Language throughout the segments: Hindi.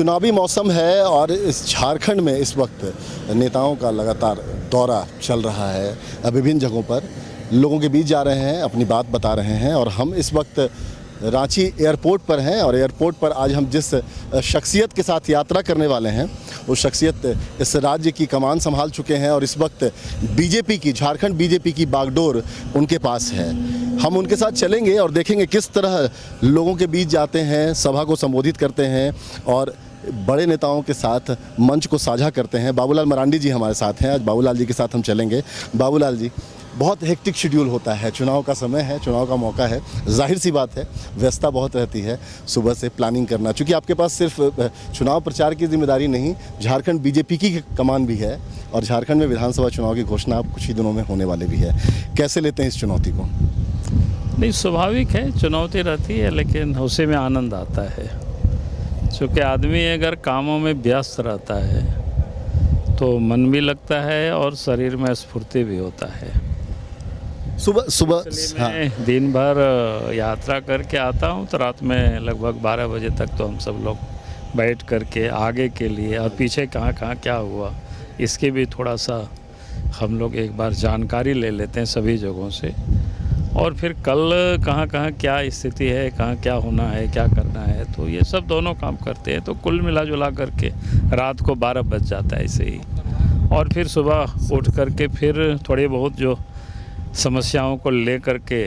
चुनावी मौसम है और इस झारखंड में इस वक्त नेताओं का लगातार दौरा चल रहा है। विभिन्न जगहों पर लोगों के बीच जा रहे हैं, अपनी बात बता रहे हैं और हम इस वक्त रांची एयरपोर्ट पर हैं और एयरपोर्ट पर आज हम जिस शख्सियत के साथ यात्रा करने वाले हैं वो शख्सियत इस राज्य की कमान संभाल चुके हैं और इस वक्त बीजेपी की, झारखंड बीजेपी की बागडोर उनके पास है। हम उनके साथ चलेंगे और देखेंगे किस तरह लोगों के बीच जाते हैं, सभा को संबोधित करते हैं और बड़े नेताओं के साथ मंच को साझा करते हैं। बाबूलाल मरांडी जी हमारे साथ हैं, आज बाबूलाल जी के साथ हम चलेंगे। बाबूलाल जी, बहुत हेक्टिक शेड्यूल होता है, चुनाव का समय है, चुनाव का मौका है, जाहिर सी बात है व्यस्तता बहुत रहती है सुबह से प्लानिंग करना, क्योंकि आपके पास सिर्फ चुनाव प्रचार की जिम्मेदारी नहीं, झारखंड बीजेपी की कमान भी है और झारखंड में विधानसभा चुनाव की घोषणा अब कुछ ही दिनों में होने वाले भी है। कैसे लेते हैं इस चुनौती को? नहीं, स्वाभाविक है, चुनौती रहती है लेकिन उसी में आनंद आता है। चूँकि आदमी अगर कामों में व्यस्त रहता है तो मन भी लगता है और शरीर में स्फूर्ति भी होता है। सुबह मैं दिन भर यात्रा करके आता हूँ तो रात में लगभग 12 बजे तक तो हम सब लोग बैठ करके आगे के लिए और पीछे कहाँ कहाँ क्या हुआ इसकी भी थोड़ा सा हम लोग एक बार जानकारी ले लेते हैं सभी जगहों से, और फिर कल कहाँ कहाँ क्या स्थिति है, कहाँ क्या होना है, क्या करना है, तो ये सब दोनों काम करते हैं। तो कुल मिला जुला करके रात को 12 बज जाता है ऐसे ही, और फिर सुबह उठ करके फिर थोड़ी बहुत जो समस्याओं को ले करके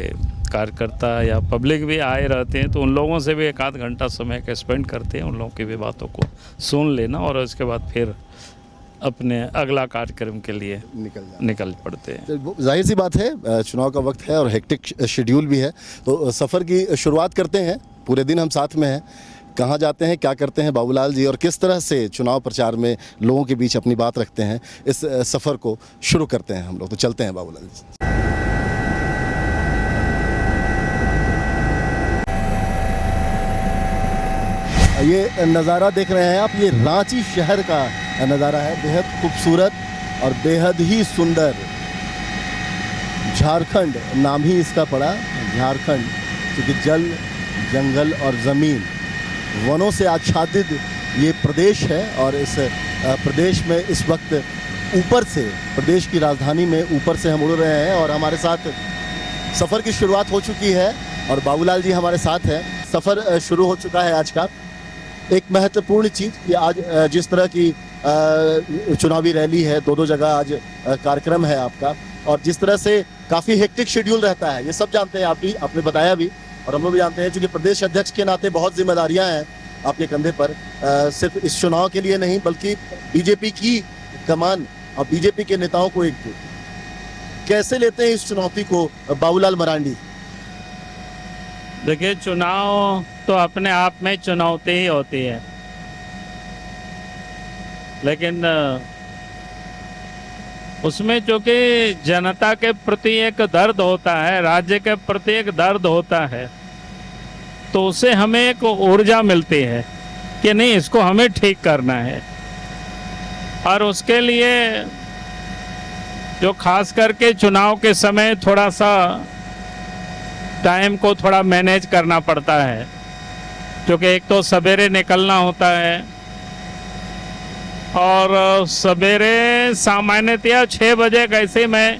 कार्यकर्ता या पब्लिक भी आए रहते हैं तो उन लोगों से भी 1 आध घंटा समय का स्पेंड करते हैं, उन लोगों की भी बातों को सुन लेना और उसके बाद फिर अपने अगला कार्यक्रम के लिए निकल पड़ते हैं। जाहिर सी बात है चुनाव का वक्त है और हेक्टिक शेड्यूल भी है, तो सफ़र की शुरुआत करते हैं। पूरे दिन हम साथ में हैं, कहाँ जाते हैं, क्या करते हैं बाबूलाल जी, और किस तरह से चुनाव प्रचार में लोगों के बीच अपनी बात रखते हैं, इस सफ़र को शुरू करते हैं हम लोग। तो चलते हैं बाबूलाल जी। ये नज़ारा देख रहे हैं आप, ये रांची शहर का नज़ारा है, बेहद खूबसूरत और बेहद ही सुंदर। झारखंड नाम ही इसका पड़ा, झारखंड, क्योंकि जल, जंगल और ज़मीन, वनों से आच्छादित ये प्रदेश है और इस प्रदेश में इस वक्त ऊपर से, प्रदेश की राजधानी में ऊपर से हम उड़ रहे हैं और हमारे साथ सफ़र की शुरुआत हो चुकी है और बाबूलाल जी हमारे साथ हैं। सफ़र शुरू हो चुका है आज का। एक महत्वपूर्ण चीज़ कि आज जिस तरह की चुनावी रैली है, 2 जगह आज कार्यक्रम है आपका, और जिस तरह से काफ़ी हेक्टिक शेड्यूल रहता है, ये सब जानते हैं, आप भी, आपने बताया भी और हम लोग भी जानते हैं, क्योंकि प्रदेश अध्यक्ष के नाते बहुत जिम्मेदारियां हैं आपके कंधे पर, सिर्फ इस चुनाव के लिए नहीं बल्कि बीजेपी की कमान और बीजेपी के नेताओं को एक कैसे लेते हैं इस चुनौती को बाबूलाल मरांडी? देखिए, चुनाव तो अपने आप में चुनौती ही होती है, लेकिन उसमें चूँकि जनता के प्रति एक दर्द होता है, राज्य के प्रति एक दर्द होता है, तो उससे हमें एक ऊर्जा मिलती है कि नहीं, इसको हमें ठीक करना है। और उसके लिए जो खास करके चुनाव के समय थोड़ा सा टाइम को थोड़ा मैनेज करना पड़ता है, क्योंकि एक तो सवेरे निकलना होता है और सवेरे सामान्यतया 6 बजे कैसे मैं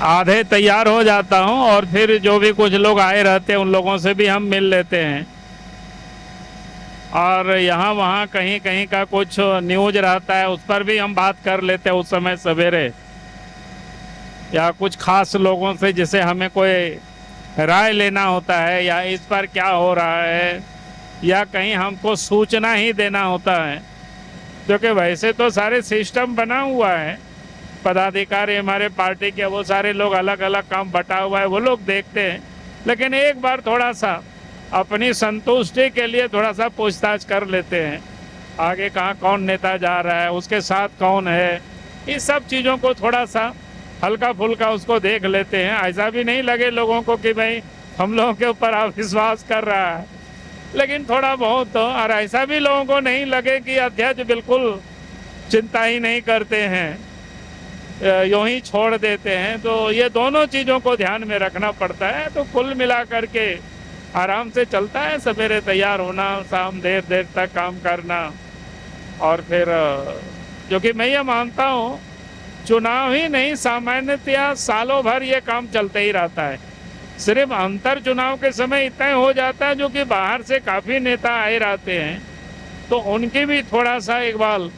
आधे तैयार हो जाता हूं और फिर जो भी कुछ लोग आए रहते हैं उन लोगों से भी हम मिल लेते हैं और यहाँ वहाँ कहीं कहीं का कुछ न्यूज रहता है उस पर भी हम बात कर लेते हैं उस समय सवेरे, या कुछ खास लोगों से जिसे हमें कोई राय लेना होता है या इस पर क्या हो रहा है या कहीं हमको सूचना ही देना होता है, क्योंकि वैसे तो सारे सिस्टम बना हुआ है, पदाधिकारी हमारे पार्टी के वो सारे लोग अलग अलग काम बटा हुआ है, वो लोग देखते हैं, लेकिन एक बार थोड़ा सा अपनी संतुष्टि के लिए थोड़ा सा पूछताछ कर लेते हैं, आगे कहाँ कौन नेता जा रहा है, उसके साथ कौन है, इस सब चीज़ों को थोड़ा सा हल्का फुल्का उसको देख लेते हैं। ऐसा भी नहीं लगे लोगों को कि भाई हम लोगों के ऊपर अविश्वास कर रहा है, लेकिन थोड़ा बहुत तो, और ऐसा भी लोगों को नहीं लगे कि अध्यक्ष बिल्कुल चिंता ही नहीं करते हैं, यूं ही छोड़ देते हैं। तो ये दोनों चीज़ों को ध्यान में रखना पड़ता है। तो कुल मिला करके आराम से चलता है, सवेरे तैयार होना, शाम देर देर तक काम करना। और फिर जो कि मैं ये मानता हूँ, चुनाव ही नहीं, सामान्यतया सालों भर ये काम चलते ही रहता है। सिर्फ अंतर चुनाव के समय इतना ही हो जाता है, जो कि बाहर से काफ़ी नेता आए रहते हैं, तो उनकी भी थोड़ा सा एक बार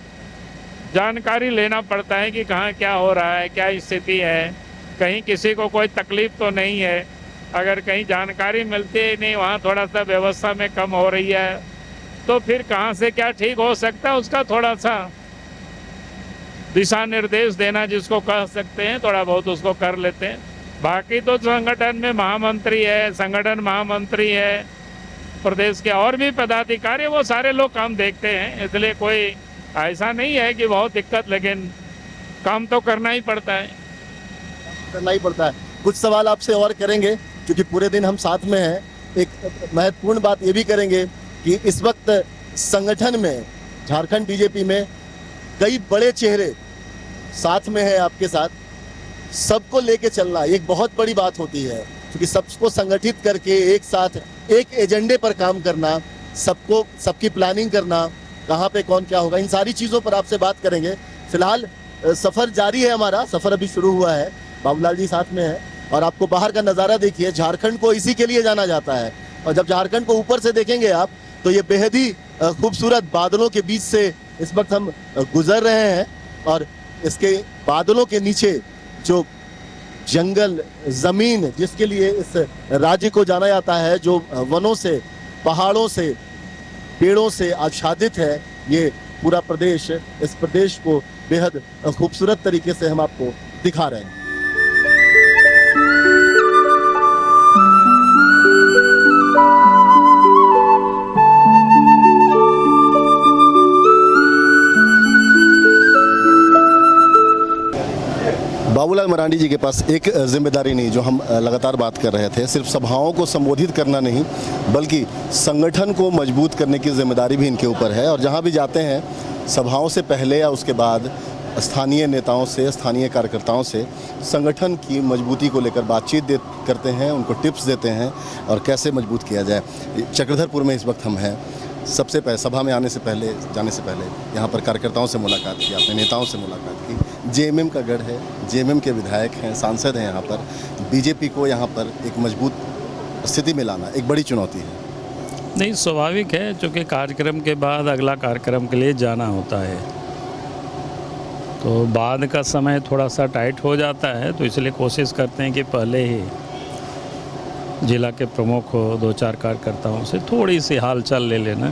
जानकारी लेना पड़ता है कि कहाँ क्या हो रहा है, क्या स्थिति है, कहीं किसी को कोई तकलीफ तो नहीं है। अगर कहीं जानकारी मिलती है नहीं, वहाँ थोड़ा सा व्यवस्था में कम हो रही है, तो फिर कहाँ से क्या ठीक हो सकता है, उसका थोड़ा सा दिशा निर्देश देना जिसको कह सकते हैं, थोड़ा बहुत उसको कर लेते हैं। बाकी तो संगठन में महामंत्री है, संगठन महामंत्री है, प्रदेश के और भी पदाधिकारी, वो सारे लोग काम देखते हैं, इसलिए कोई ऐसा नहीं है कि बहुत दिक्कत, लेकिन काम तो करना ही पड़ता है। करना ही पड़ता है। कुछ सवाल आपसे और करेंगे क्योंकि पूरे दिन हम साथ में हैं। एक महत्वपूर्ण बात ये भी करेंगे कि इस वक्त संगठन में, झारखंड बीजेपी में कई बड़े चेहरे साथ में हैं आपके साथ। सबको लेके चलना एक बहुत बड़ी बात होती है, क्योंकि सबको संगठित करके एक साथ एक एजेंडे पर काम करना, सबको सबकी प्लानिंग करना, कहाँ पे कौन क्या होगा, इन सारी चीज़ों पर आपसे बात करेंगे। फिलहाल सफ़र जारी है, हमारा सफ़र अभी शुरू हुआ है। बाबूलाल जी साथ में है और आपको बाहर का नज़ारा देखिए। झारखंड को इसी के लिए जाना जाता है, और जब झारखंड को ऊपर से देखेंगे आप तो ये बेहद ही खूबसूरत बादलों के बीच से इस वक्त हम गुजर रहे हैं। और इसके बादलों के नीचे जो जंगल, ज़मीन जिसके लिए इस राज्य को जाना जाता है, जो वनों से, पहाड़ों से, पेड़ों से आच्छादित है, ये पूरा प्रदेश, इस प्रदेश को बेहद खूबसूरत तरीके से हम आपको दिखा रहे हैं। बाबूलाल मरांडी जी के पास एक जिम्मेदारी नहीं, जो हम लगातार बात कर रहे थे, सिर्फ सभाओं को संबोधित करना नहीं, बल्कि संगठन को मजबूत करने की जिम्मेदारी भी इनके ऊपर है। और जहां भी जाते हैं, सभाओं से पहले या उसके बाद स्थानीय नेताओं से, स्थानीय कार्यकर्ताओं से संगठन की मजबूती को लेकर बातचीत करते हैं, उनको टिप्स देते हैं और कैसे मजबूत किया जाए। चक्रधरपुर में इस वक्त हम हैं। सबसे पहले सभा में जाने से पहले यहाँ पर कार्यकर्ताओं से मुलाकात की, अपने नेताओं से मुलाकात की। जेएमएम का गढ़ है, जेएमएम के विधायक हैं, सांसद हैं यहाँ पर। बीजेपी को यहाँ पर एक मजबूत स्थिति में लाना एक बड़ी चुनौती है। नहीं, स्वाभाविक है, चूँकि कार्यक्रम के बाद अगला कार्यक्रम के लिए जाना होता है, तो बाद का समय थोड़ा सा टाइट हो जाता है, तो इसलिए कोशिश करते हैं कि पहले ही जिला के प्रमुख हो, 2-4 कार्यकर्ताओं से थोड़ी सी हालचाल ले लेना,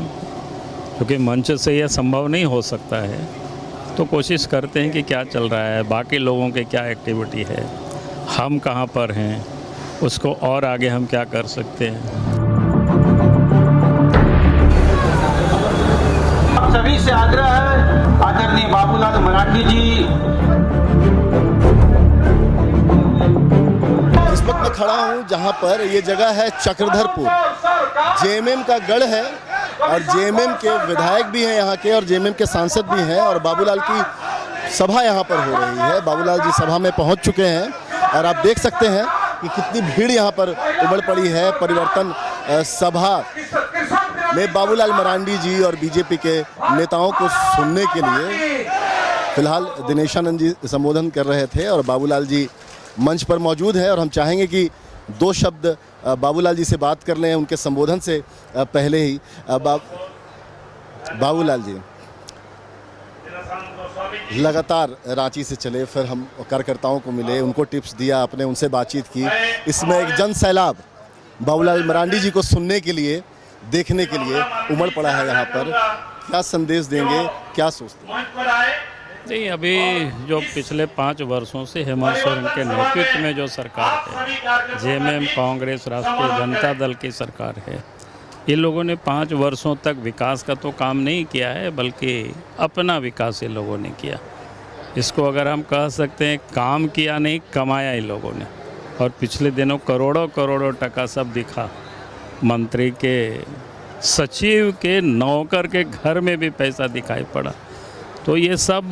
क्योंकि मंच से यह संभव नहीं हो सकता है। तो कोशिश करते हैं कि क्या चल रहा है, बाकी लोगों के क्या एक्टिविटी है, हम कहाँ पर हैं, उसको और आगे हम क्या कर सकते हैं। आप सभी से आग्रह है, आदरणीय बाबूलाल मरांडी जी। इस वक्त मैं खड़ा हूँ जहाँ पर ये जगह है चक्रधरपुर, जेएमएम का गढ़ है और जेएमएम के विधायक भी हैं यहाँ के, और जेएमएम के सांसद भी हैं, और बाबूलाल की सभा यहाँ पर हो रही है। बाबूलाल जी सभा में पहुँच चुके हैं और आप देख सकते हैं कि कितनी भीड़ यहाँ पर उमड़ पड़ी है। परिवर्तन सभा में बाबूलाल मरांडी जी और बीजेपी के नेताओं को सुनने के लिए फिलहाल दिनेशानंद जी संबोधन कर रहे थे और बाबूलाल जी मंच पर मौजूद है। और हम चाहेंगे कि 2 शब्द बाबूलाल जी से बात कर लें उनके संबोधन से पहले ही। बाबूलाल जी लगातार रांची से चले, फिर हम कार्यकर्ताओं को मिले, उनको टिप्स दिया आपने, उनसे बातचीत की। इसमें एक जन सैलाब बाबूलाल मरांडी जी को सुनने के लिए, देखने के लिए उमड़ पड़ा है यहाँ पर। क्या संदेश देंगे, क्या सोचते हैं? नहीं, अभी जो पिछले 5 वर्षों से हेमंत सोरेन के नेतृत्व में जो सरकार है, जेएमएम, कांग्रेस, राष्ट्रीय जनता दल की सरकार है, ये लोगों ने 5 वर्षों तक विकास का तो काम नहीं किया है, बल्कि अपना विकास ये लोगों ने किया। इसको अगर हम कह सकते हैं काम किया नहीं, कमाया इन लोगों ने। और पिछले दिनों करोड़ों करोड़ों टका सब दिखा, मंत्री के, सचिव के, नौकर के घर में भी पैसा दिखाई पड़ा। तो तो ये सब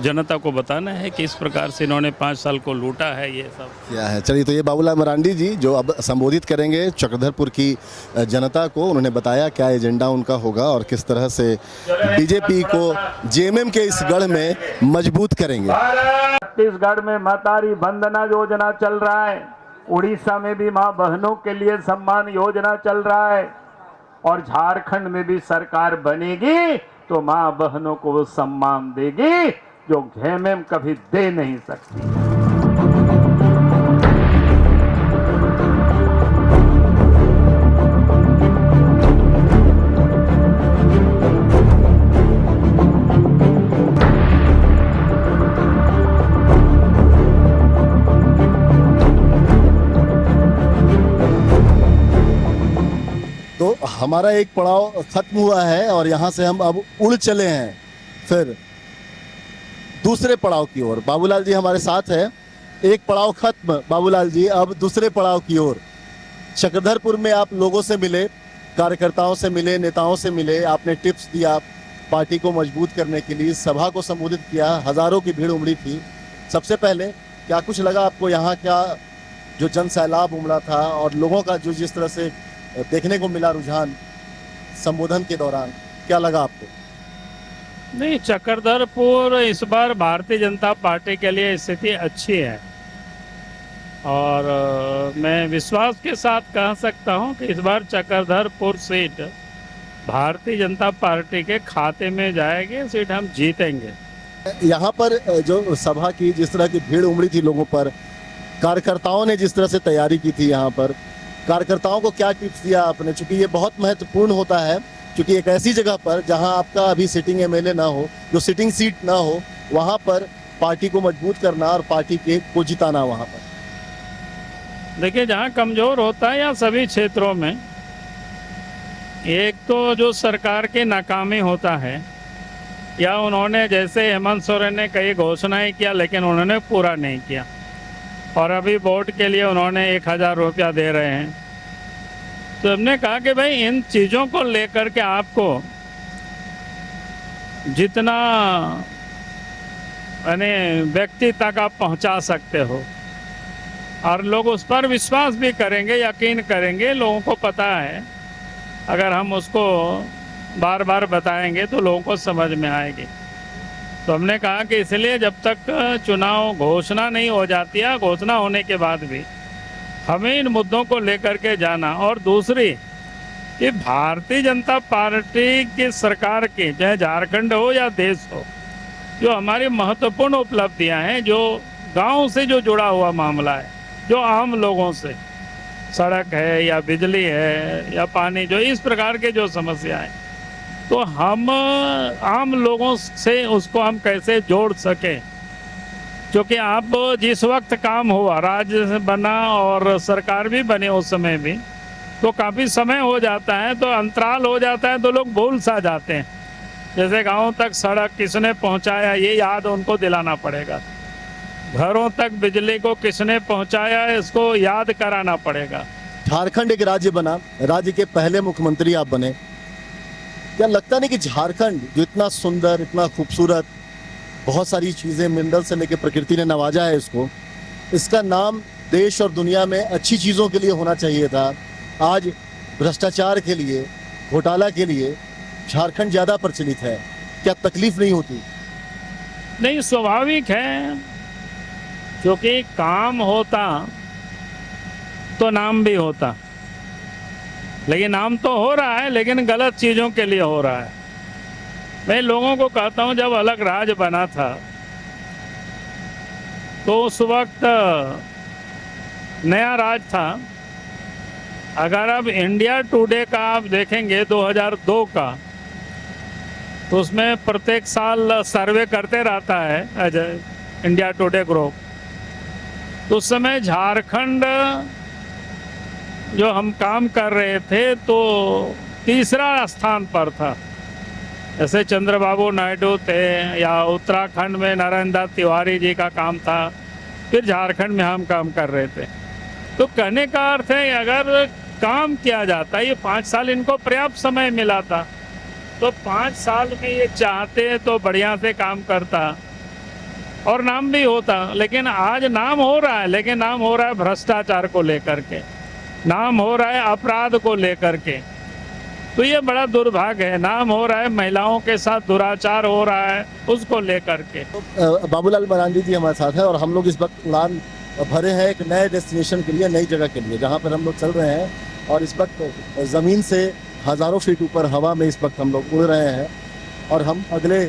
जनता को बताना है कि इस प्रकार से इन्होंने 5 साल को लूटा है ये सब। क्या है। चलिए, तो ये बाबूलाल मरांडी जी जो अब संबोधित करेंगे चक्रधरपुर की जनता को। उन्होंने बताया क्या एजेंडा उनका होगा और किस तरह से बीजेपी को जेएमएम के इस गढ़ में मजबूत करेंगे। छत्तीसगढ़ में मातारी वंदना योजना चल रहा है, उड़ीसा में भी मां बहनों के लिए सम्मान योजना चल रहा है, और झारखंड में भी सरकार बनेगी तो मां बहनों को वो सम्मान देगी जो जेएमएम कभी दे नहीं सकती। तो हमारा एक पड़ाव खत्म हुआ है और यहाँ से हम अब उड़ चले हैं फिर दूसरे पड़ाव की ओर। बाबूलाल जी हमारे साथ है। एक पड़ाव खत्म बाबूलाल जी, अब दूसरे पड़ाव की ओर। चक्रधरपुर में आप लोगों से मिले, कार्यकर्ताओं से मिले, नेताओं से मिले, आपने टिप्स दिया पार्टी को मजबूत करने के लिए, सभा को संबोधित किया, हजारों की भीड़ उमड़ी थी। सबसे पहले क्या कुछ लगा आपको यहाँ, क्या जो जन सैलाब उमड़ा था और लोगों का जो जिस तरह से देखने को मिला रुझान संबोधन के दौरान, क्या लगा आपको? नहीं, चक्रधरपुर इस बार भारतीय जनता पार्टी के लिए स्थिति अच्छी है और मैं विश्वास के साथ कह सकता हूं कि इस बार चक्रधरपुर सीट भारतीय जनता पार्टी के खाते में जाएगी, सीट हम जीतेंगे। यहाँ पर जो सभा की जिस तरह की भीड़ उमड़ी थी लोगों पर, कार्यकर्ताओं ने जिस तरह से तैयारी की थी, यहाँ पर कार्यकर्ताओं को क्या टिप्स दिया आपने? चूंकि ये बहुत महत्वपूर्ण होता है, क्योंकि एक ऐसी जगह पर जहां आपका अभी सिटिंग एमएलए ना हो, जो सिटिंग सीट ना हो, वहां पर पार्टी को मजबूत करना और पार्टी के को जिताना। वहां पर देखिए, जहां कमजोर होता है या सभी क्षेत्रों में, एक तो जो सरकार की नाकामी होता है, या उन्होंने जैसे हेमंत सोरेन ने कई घोषणाएं किया लेकिन उन्होंने पूरा नहीं किया, और अभी वोट के लिए उन्होंने 1000 रुपया दे रहे हैं। तो हमने कहा कि भाई इन चीज़ों को लेकर के आपको जितना यानी व्यक्ति तक आप पहुंचा सकते हो और लोग उस पर विश्वास भी करेंगे, यकीन करेंगे। लोगों को पता है, अगर हम उसको बार बार बताएंगे तो लोगों को समझ में आएगी। तो हमने कहा कि इसलिए जब तक चुनाव घोषणा नहीं हो जाती है, घोषणा होने के बाद भी हमें इन मुद्दों को लेकर के जाना। और दूसरी कि भारतीय जनता पार्टी की सरकार की, चाहे झारखंड हो या देश हो, जो हमारी महत्वपूर्ण उपलब्धियां हैं, जो गांव से जो जुड़ा हुआ मामला है, जो आम लोगों से, सड़क है या बिजली है या पानी, जो इस प्रकार के जो समस्या है, तो हम आम लोगों से उसको हम कैसे जोड़ सकें। क्योंकि आप जिस वक्त काम हुआ, राज्य बना और सरकार भी बने, उस समय भी तो काफ़ी समय हो जाता है, तो अंतराल हो जाता है, तो लोग भूल सा जाते हैं। जैसे गांव तक सड़क किसने पहुंचाया, ये याद उनको दिलाना पड़ेगा। घरों तक बिजली को किसने पहुंचाया, इसको याद कराना पड़ेगा। झारखंड एक राज्य बना, राज्य के पहले मुख्यमंत्री आप बने। क्या लगता नहीं कि झारखंड जो इतना सुंदर, इतना खूबसूरत, बहुत सारी चीज़ें, मिनरल से लेकर प्रकृति ने नवाजा है इसको, इसका नाम देश और दुनिया में अच्छी चीज़ों के लिए होना चाहिए था। आज भ्रष्टाचार के लिए, घोटाला के लिए झारखंड ज़्यादा प्रचलित है। क्या तकलीफ नहीं होती? नहीं, स्वाभाविक है, क्योंकि काम होता तो नाम भी होता। लेकिन नाम तो हो रहा है, लेकिन गलत चीज़ों के लिए हो रहा है। मैं लोगों को कहता हूँ, जब अलग राज्य बना था तो उस वक्त नया राज था। अगर अब इंडिया टुडे का आप देखेंगे 2002 का, तो उसमें प्रत्येक साल सर्वे करते रहता है इंडिया टुडे ग्रुप। तो उस समय झारखंड जो हम काम कर रहे थे तो तीसरा स्थान पर था। जैसे चंद्रबाबू नायडू थे, या उत्तराखंड में नरेंद्र तिवारी जी का काम था, फिर झारखंड में हम काम कर रहे थे। तो कहने का अर्थ है, अगर काम किया जाता, ये 5 साल इनको पर्याप्त समय मिला था, तो 5 साल में ये चाहते तो बढ़िया से काम करता और नाम भी होता। लेकिन आज नाम हो रहा है, लेकिन नाम हो रहा है भ्रष्टाचार को लेकर के, नाम हो रहा है अपराध को लेकर के। तो ये बड़ा दुर्भाग्य है। नाम हो रहा है महिलाओं के साथ दुराचार हो रहा है, उसको लेकर के। बाबूलाल मरांडी जी हमारे साथ हैं और हम लोग इस वक्त उड़ान भरे हैं एक नए डेस्टिनेशन के लिए, नई जगह के लिए, जहाँ पर हम लोग चल रहे हैं। और इस वक्त ज़मीन से हज़ारों फीट ऊपर हवा में इस वक्त हम लोग उड़ रहे हैं और हम अगले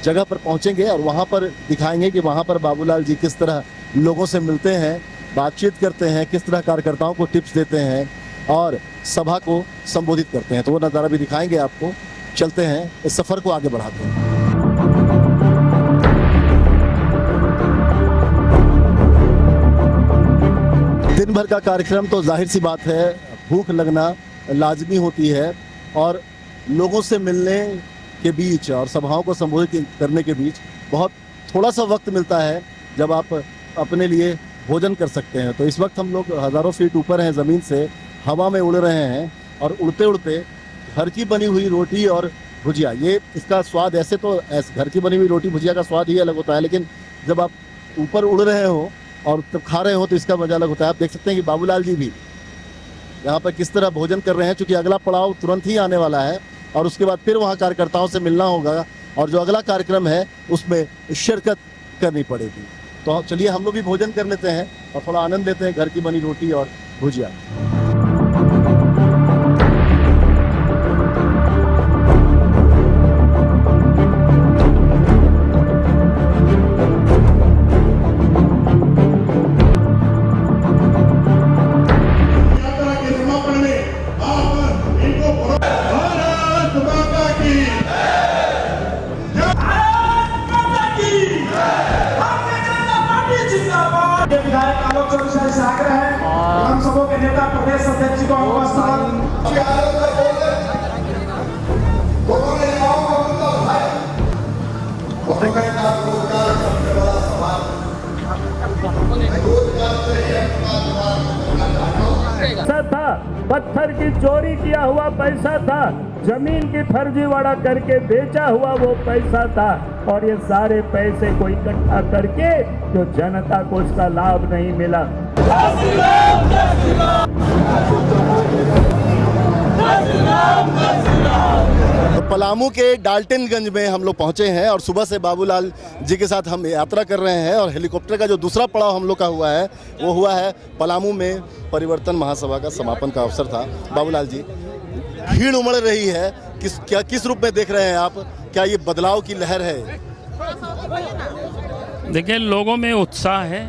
जगह पर पहुंचेंगे और वहां पर दिखाएंगे कि वहां पर बाबूलाल जी किस तरह लोगों से मिलते हैं, बातचीत करते हैं, किस तरह कार्यकर्ताओं को टिप्स देते हैं और सभा को संबोधित करते हैं। तो वो नज़ारा भी दिखाएंगे आपको। चलते हैं, इस सफ़र को आगे बढ़ाते हैं। दिन भर का कार्यक्रम तो जाहिर सी बात है भूख लगना लाजमी होती है और लोगों से मिलने के बीच और सभाओं को संबोधित करने के बीच बहुत थोड़ा सा वक्त मिलता है जब आप अपने लिए भोजन कर सकते हैं। तो इस वक्त हम लोग हज़ारों फीट ऊपर हैं, ज़मीन से हवा में उड़ रहे हैं और उड़ते उड़ते घर की बनी हुई रोटी और भुजिया, ये इसका स्वाद ऐसे तो घर की बनी हुई रोटी भुजिया का स्वाद ही अलग होता है, लेकिन जब आप ऊपर उड़ रहे हो और तब खा रहे हो तो इसका मजा अलग होता है। आप देख सकते हैं कि बाबूलाल जी भी यहाँ पर किस तरह भोजन कर रहे हैं, चूँकि अगला पड़ाव तुरंत ही आने वाला है और उसके बाद फिर वहाँ कार्यकर्ताओं से मिलना होगा और जो अगला कार्यक्रम है उसमें शिरकत करनी पड़ेगी। तो चलिए हम लोग भी भोजन कर लेते हैं और थोड़ा आनंद लेते हैं घर की बनी रोटी और भुजिया। विधायक आलोक चौधरी साहब से आग्रह है हम सबों के नेता प्रदेश अध्यक्ष जी को पैसा था, पत्थर की चोरी किया हुआ पैसा था, जमीन की फर्जीवाड़ा करके बेचा हुआ वो पैसा था और ये सारे पैसे को इकट्ठा करके जो जनता को उसका लाभ नहीं मिला। तो पलामू के डाल्टनगंज में हम लोग पहुंचे हैं और सुबह से बाबूलाल जी के साथ हम यात्रा कर रहे हैं और हेलीकॉप्टर का जो दूसरा पड़ाव हम लोग का हुआ है वो हुआ है पलामू में परिवर्तन महासभा का समापन का अवसर था। बाबूलाल जी, भीड़ उमड़ रही है, किस रूप में देख रहे हैं आप? क्या ये बदलाव की लहर है? देखिए, लोगों में उत्साह है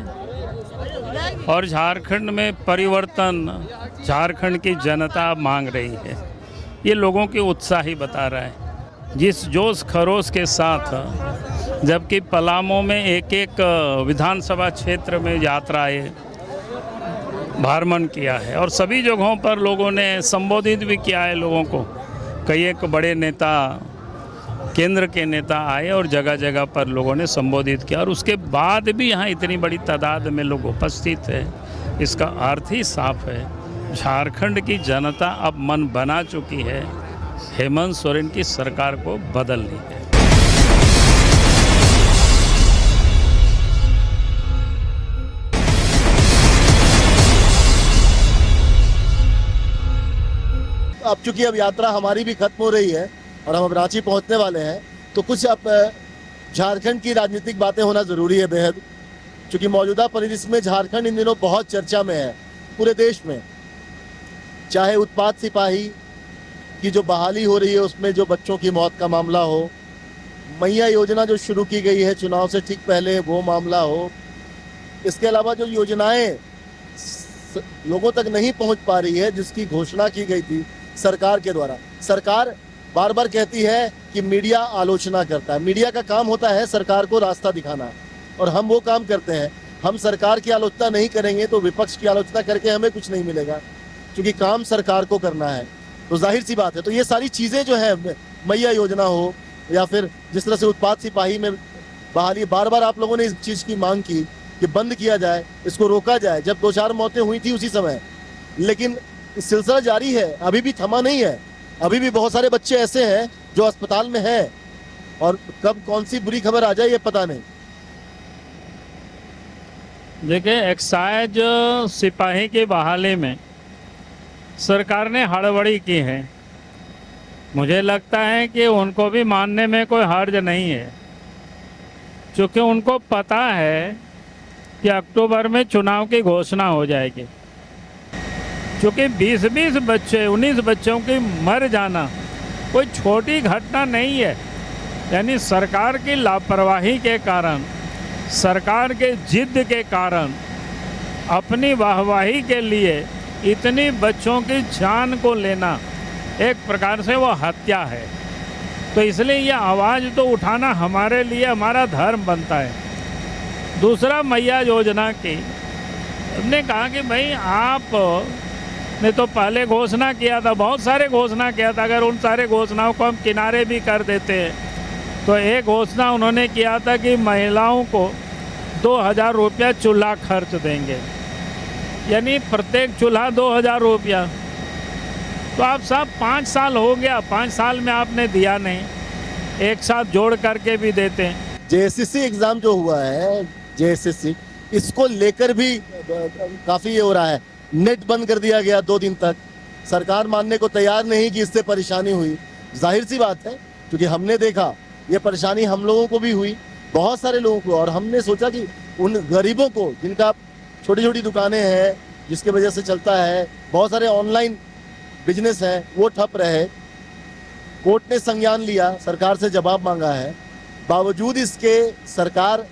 और झारखंड में परिवर्तन झारखंड की जनता मांग रही है। ये लोगों की उत्साह ही बता रहा है। जिस जोश खरोश के साथ जबकि पलामू में एक एक विधानसभा क्षेत्र में यात्राएं भ्रमण किया है और सभी जगहों पर लोगों ने संबोधित भी किया है लोगों को। कई एक बड़े नेता, केंद्र के नेता आए और जगह जगह पर लोगों ने संबोधित किया और उसके बाद भी यहाँ इतनी बड़ी तादाद में लोग उपस्थित है। इसका अर्थ ही साफ है, झारखंड की जनता अब मन बना चुकी है हेमंत सोरेन की सरकार को बदलनी है। अब चूंकि अब यात्रा हमारी भी खत्म हो रही है और हम अब रांची पहुंचने वाले हैं, तो कुछ अब झारखंड की राजनीतिक बातें होना ज़रूरी है बेहद, क्योंकि मौजूदा परिदृश्य में झारखंड इन दिनों बहुत चर्चा में है पूरे देश में। चाहे उत्पाद सिपाही की जो बहाली हो रही है उसमें जो बच्चों की मौत का मामला हो, मैया योजना जो शुरू की गई है चुनाव से ठीक पहले वो मामला हो, इसके अलावा जो योजनाएं लोगों तक नहीं पहुंच पा रही है जिसकी घोषणा की गई थी सरकार के द्वारा। सरकार बार बार कहती है कि मीडिया आलोचना करता है, मीडिया का काम होता है सरकार को रास्ता दिखाना और हम वो काम करते हैं। हम सरकार की आलोचना नहीं करेंगे तो विपक्ष की आलोचना करके हमें कुछ नहीं मिलेगा, क्योंकि काम सरकार को करना है। तो जाहिर सी बात है, तो ये सारी चीज़ें जो है, मैया योजना हो या फिर जिस तरह से उत्पाद सिपाही में बहाली, बार बार आप लोगों ने इस चीज़ की मांग की कि बंद किया जाए, इसको रोका जाए। जब 2-4 मौतें हुई थी उसी समय, लेकिन सिलसिला जारी है, अभी भी थमा नहीं है। अभी भी बहुत सारे बच्चे ऐसे हैं जो अस्पताल में है, और कब कौन सी बुरी खबर आ जाए ये पता नहीं। देखिए, एक्साइज सिपाही की बहाली में सरकार ने हड़बड़ी की है। मुझे लगता है कि उनको भी मानने में कोई हर्ज नहीं है, क्योंकि उनको पता है कि अक्टूबर में चुनाव की घोषणा हो जाएगी। क्योंकि 20-20 बच्चे, 19 बच्चों की मर जाना कोई छोटी घटना नहीं है। यानी सरकार की लापरवाही के कारण, सरकार के जिद के कारण, अपनी वाहवाही के लिए इतनी बच्चों की जान को लेना एक प्रकार से वो हत्या है। तो इसलिए ये आवाज़ तो उठाना हमारे लिए हमारा धर्म बनता है। दूसरा, मैया योजना की हमने कहा कि भाई आप ने तो पहले घोषणा किया था, बहुत सारे घोषणा किया था। अगर उन सारे घोषणाओं को हम किनारे भी कर देते हैं तो एक घोषणा उन्होंने किया था कि महिलाओं को 2000 रुपया चूल्हा खर्च देंगे, यानी प्रत्येक चूल्हा 2000 रुपया। तो आप साहब 5 साल हो गया, 5 साल में आपने दिया नहीं, एक साथ जोड़ करके भी देते हैं। जेएसएससी एग्जाम जो हुआ है, जेएसएससी, इसको लेकर भी काफी ये हो रहा है। नेट बंद कर दिया गया 2 दिन तक, सरकार मानने को तैयार नहीं कि इससे परेशानी हुई। जाहिर सी बात है, क्योंकि हमने देखा ये परेशानी हम लोगों को भी हुई, बहुत सारे लोगों को, और हमने सोचा कि उन गरीबों को जिनका छोटी छोटी दुकानें हैं, जिसके वजह से चलता है, बहुत सारे ऑनलाइन बिजनेस हैं, वो ठप रहे। कोर्ट ने संज्ञान लिया, सरकार से जवाब मांगा है, बावजूद इसके सरकार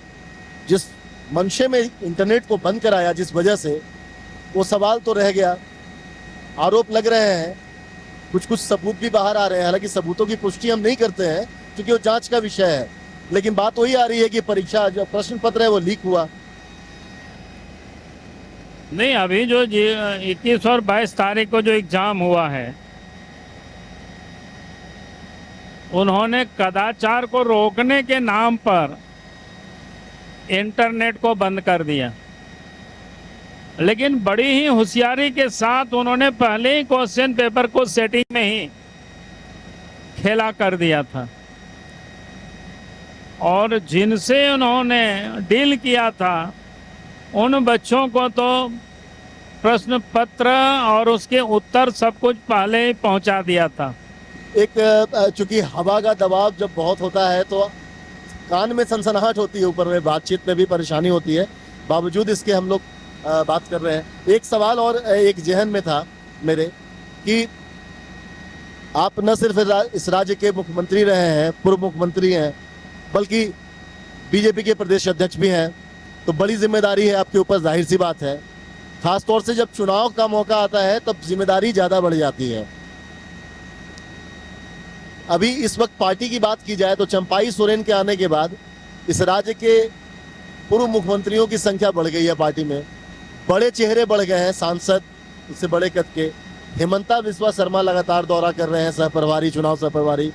जिस मंशे में इंटरनेट को बंद कराया, जिस वजह से, वो सवाल तो रह गया। आरोप लग रहे हैं, कुछ सबूत भी बाहर आ रहे हैं। हालांकि सबूतों की पुष्टि हम नहीं करते हैं क्योंकि वो जांच का विषय है, लेकिन बात वही आ रही है कि परीक्षा जो प्रश्न पत्र है वो लीक हुआ। नहीं, अभी जो 21 और 22 तारीख को जो एग्जाम हुआ है, उन्होंने कदाचार को रोकने के नाम पर इंटरनेट को बंद कर दिया, लेकिन बड़ी ही होशियारी के साथ उन्होंने पहले ही क्वेश्चन पेपर को सेटिंग में ही खेला कर दिया था। और जिनसे उन्होंने डील किया था, उन बच्चों को तो प्रश्न पत्र और उसके उत्तर सब कुछ पहले ही पहुंचा दिया था। एक चूंकि हवा का दबाव जब बहुत होता है तो कान में सनसनाहट होती है, ऊपर में बातचीत में भी परेशानी होती है, बावजूद इसके हम लोग बात कर रहे हैं। एक सवाल और एक जहन में था मेरे कि आप न सिर्फ इस राज्य के मुख्यमंत्री रहे हैं, पूर्व मुख्यमंत्री हैं, बल्कि बीजेपी के प्रदेश अध्यक्ष भी हैं, तो बड़ी जिम्मेदारी है आपके ऊपर, जाहिर सी बात है। खास तौर से जब चुनाव का मौका आता है तब जिम्मेदारी ज़्यादा बढ़ जाती है। अभी इस वक्त पार्टी की बात की जाए तो चंपाई सोरेन के आने के बाद इस राज्य के पूर्व मुख्यमंत्रियों की संख्या बढ़ गई है पार्टी में। बड़े चेहरे बढ़ गए हैं, सांसद उससे बड़े कद के। हेमंता बिस्वा शर्मा लगातार दौरा कर रहे हैं, सहप्रभारी, चुनाव सहप्रभारी।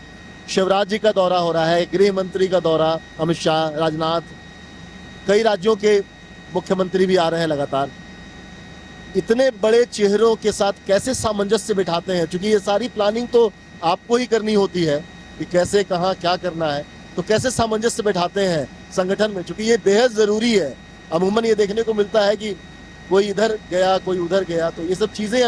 शिवराज जी का दौरा हो रहा है, गृह मंत्री का दौरा, अमित शाह, राजनाथ, कई राज्यों के मुख्यमंत्री भी आ रहे हैं लगातार। इतने बड़े चेहरों के साथ कैसे सामंजस्य बिठाते हैं, क्योंकि ये सारी प्लानिंग तो आपको ही करनी होती है कि कैसे, कहाँ, क्या करना है, तो कैसे सामंजस्य बिठाते हैं संगठन में, क्योंकि ये बेहद ज़रूरी है। अमूमन ये देखने को मिलता है कि कोई इधर गया, कोई उधर गया, तो ये सब चीज़ें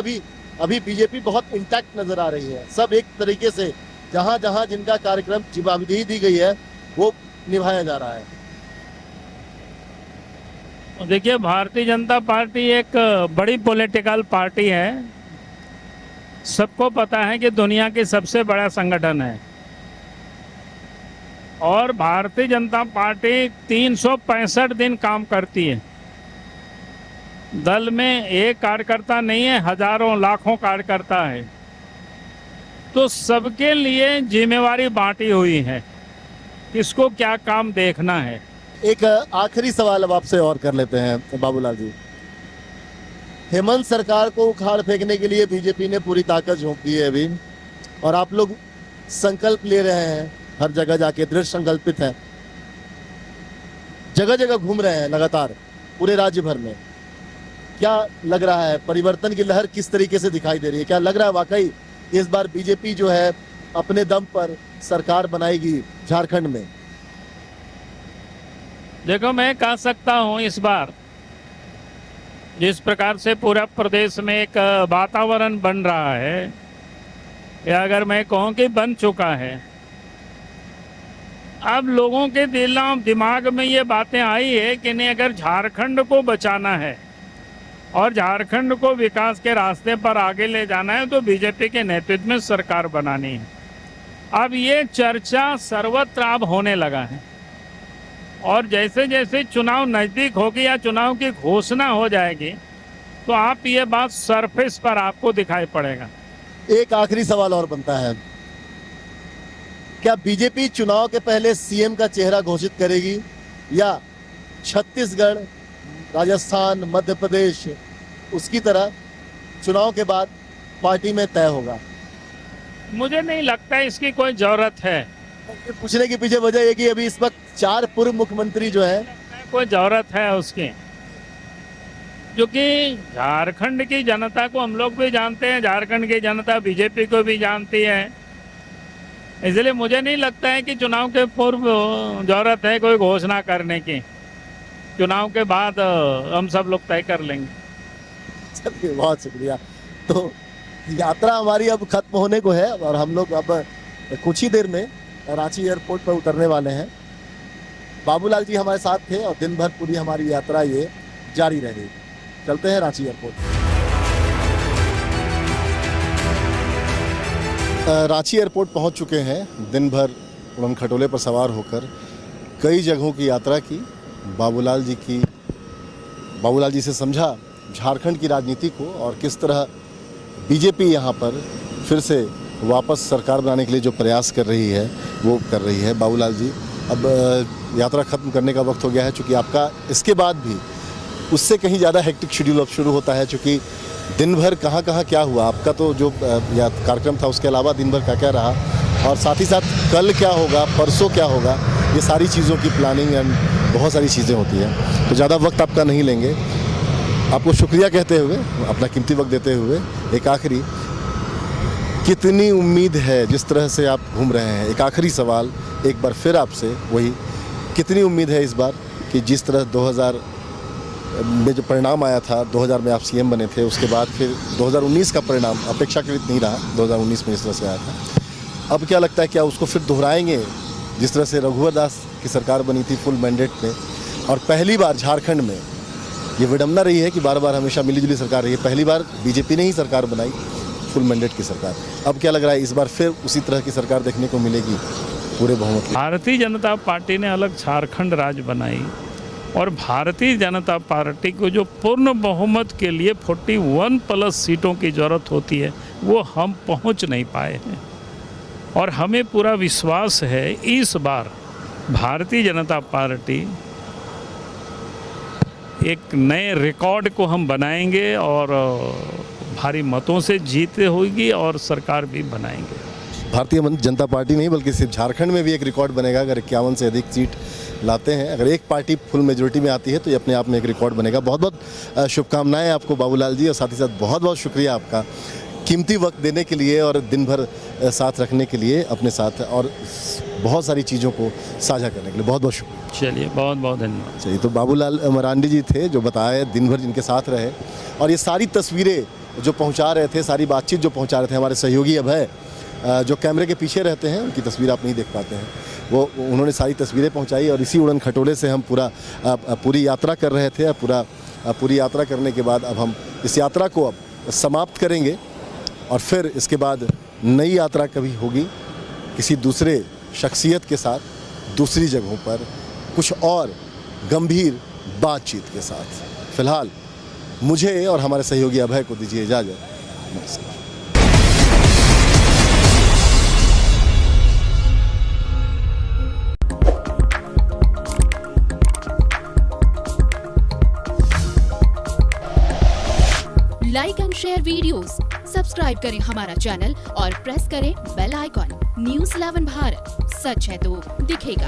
अभी बीजेपी बहुत इंटैक्ट नज़र आ रही है। सब एक तरीके से जहाँ जहाँ जिनका कार्यक्रम जवाबदेही दी गई है वो निभाया जा रहा है। देखिए, भारतीय जनता पार्टी एक बड़ी पॉलिटिकल पार्टी है। सबको पता है कि दुनिया की सबसे बड़ा संगठन है, और भारतीय जनता पार्टी 365 दिन काम करती है। दल में एक कार्यकर्ता नहीं है, हजारों लाखों कार्यकर्ता है, तो सबके लिए जिम्मेवारी बांटी हुई है, किसको क्या काम देखना है। एक आखिरी सवाल अब आपसे और कर लेते हैं बाबूलाल जी। हेमंत सरकार को उखाड़ फेंकने के लिए बीजेपी ने पूरी ताकत झोंक दी है अभी, और आप लोग संकल्प ले रहे हैं, हर जगह जाके दृढ़ संकल्पित हैं, जगह जगह घूम रहे हैं लगातार पूरे राज्य भर में। क्या लग रहा है, परिवर्तन की लहर किस तरीके से दिखाई दे रही है? क्या लग रहा है वाकई इस बार बीजेपी जो है अपने दम पर सरकार बनाएगी झारखंड में? देखो, मैं कह सकता हूँ इस बार जिस प्रकार से पूरा प्रदेश में एक वातावरण बन रहा है, या अगर मैं कहूँ कि बन चुका है, अब लोगों के दिमाग में ये बातें आई है कि नहीं, अगर झारखंड को बचाना है और झारखंड को विकास के रास्ते पर आगे ले जाना है तो बीजेपी के नेतृत्व में सरकार बनानी है। अब ये चर्चा सर्वत्र अब होने लगा है, और जैसे जैसे चुनाव नजदीक होगी या चुनाव की घोषणा हो जाएगी तो आप ये बात सरफेस पर आपको दिखाई पड़ेगा। एक आखिरी सवाल और बनता है, क्या बीजेपी चुनाव के पहले सीएम का चेहरा घोषित करेगी, या छत्तीसगढ़, राजस्थान, मध्य प्रदेश उसकी तरह चुनाव के बाद पार्टी में तय होगा? मुझे नहीं लगता इसकी कोई जरूरत है। ये पूछने के पीछे वजह है कि अभी इस वक्त 4 पूर्व मुख्यमंत्री जो है, कोई जरूरत है उसकी, क्योंकि झारखंड की जनता को हम लोग भी जानते हैं, झारखंड की जनता बीजेपी को भी जानती है, इसलिए मुझे नहीं लगता है कि चुनाव के पूर्व जरूरत है कोई घोषणा करने की। चुनाव के बाद हम सब लोग तय कर लेंगे। चलिए, बहुत शुक्रिया। तो यात्रा हमारी अब खत्म होने को है और हम लोग अब कुछ ही देर में रांची एयरपोर्ट पर उतरने वाले हैं। बाबूलाल जी हमारे साथ थे और दिन भर पूरी हमारी यात्रा ये जारी रहेगी। चलते हैं रांची एयरपोर्ट। रांची एयरपोर्ट पहुंच चुके हैं। दिन भर उड़न खटोले पर सवार होकर कई जगहों की यात्रा की। बाबूलाल जी से समझा झारखंड की राजनीति को और किस तरह बीजेपी यहाँ पर फिर से वापस सरकार बनाने के लिए जो प्रयास कर रही है वो कर रही है। बाबूलाल जी, अब यात्रा ख़त्म करने का वक्त हो गया है, चूँकि आपका इसके बाद भी उससे कहीं ज़्यादा हेक्टिक शेड्यूल अब शुरू होता है, चूँकि दिन भर कहाँ क्या हुआ आपका, तो जो कार्यक्रम था उसके अलावा दिन भर क्या रहा, और साथ ही साथ कल क्या होगा, परसों क्या होगा, ये सारी चीज़ों की प्लानिंग एंड बहुत सारी चीज़ें होती हैं। तो ज़्यादा वक्त आपका नहीं लेंगे। आपको शुक्रिया कहते हुए, अपना कीमती वक्त देते हुए, एक आखिरी, कितनी उम्मीद है जिस तरह से आप घूम रहे हैं? एक आखिरी सवाल एक बार फिर आपसे वही, कितनी उम्मीद है इस बार कि जिस तरह 2000 में जो परिणाम आया था, 2000 में आप सीएम बने थे, उसके बाद फिर 2019 का परिणाम अपेक्षाकृत नहीं रहा, 2019 में इस तरह से आया था, अब क्या लगता है क्या उसको फिर दोहराएंगे जिस तरह से रघुवर दास की सरकार बनी थी फुल मैंडेट में, और पहली बार झारखंड में ये विडंबना रही है कि बार बार हमेशा मिलीजुली सरकार रही है, पहली बार बीजेपी ने ही सरकार बनाई फुल मैंडेट की सरकार, अब क्या लग रहा है इस बार फिर उसी तरह की सरकार देखने को मिलेगी पूरे बहुमत? भारतीय जनता पार्टी ने अलग झारखंड राज्य बनाई और भारतीय जनता पार्टी को जो पूर्ण बहुमत के लिए 41+ सीटों की ज़रूरत होती है वो हम पहुंच नहीं पाए हैं, और हमें पूरा विश्वास है इस बार भारतीय जनता पार्टी एक नए रिकॉर्ड को हम बनाएंगे और भारी मतों से जीते होगी और सरकार भी बनाएंगे। भारतीय जनता पार्टी नहीं बल्कि सिर्फ झारखंड में भी एक रिकॉर्ड बनेगा। अगर 51 से अधिक सीट लाते हैं, अगर एक पार्टी फुल मेजोरिटी में आती है तो ये अपने आप में एक रिकॉर्ड बनेगा। बहुत बहुत शुभकामनाएं आपको बाबूलाल जी, और साथ ही साथ बहुत बहुत शुक्रिया आपका कीमती वक्त देने के लिए और दिन भर साथ रखने के लिए अपने साथ, और बहुत सारी चीज़ों को साझा करने के लिए बहुत बहुत शुक्रिया। चलिए, बहुत बहुत धन्यवाद। चलिए, तो बाबूलाल मरांडी जी थे जो बताए, दिन भर जिनके साथ रहे, और ये सारी तस्वीरें जो पहुंचा रहे थे, सारी बातचीत जो पहुंचा रहे थे, हमारे सहयोगी अभय जो कैमरे के पीछे रहते हैं, उनकी तस्वीर आप नहीं देख पाते हैं, वो उन्होंने सारी तस्वीरें पहुंचाई, और इसी उड़न खटोले से हम पूरी यात्रा कर रहे थे। पूरी यात्रा करने के बाद अब हम इस यात्रा को अब समाप्त करेंगे, और फिर इसके बाद नई यात्रा कभी होगी किसी दूसरे शख्सियत के साथ, दूसरी जगहों पर, कुछ और गंभीर बातचीत के साथ। फिलहाल मुझे और हमारे सहयोगी अभय को दीजिए इजाज़त। नमस्कार। Like and share videos, subscribe करें हमारा चैनल और प्रेस करें बेल आइकॉन। न्यूज़ 11 भारत, सच है तो दिखेगा।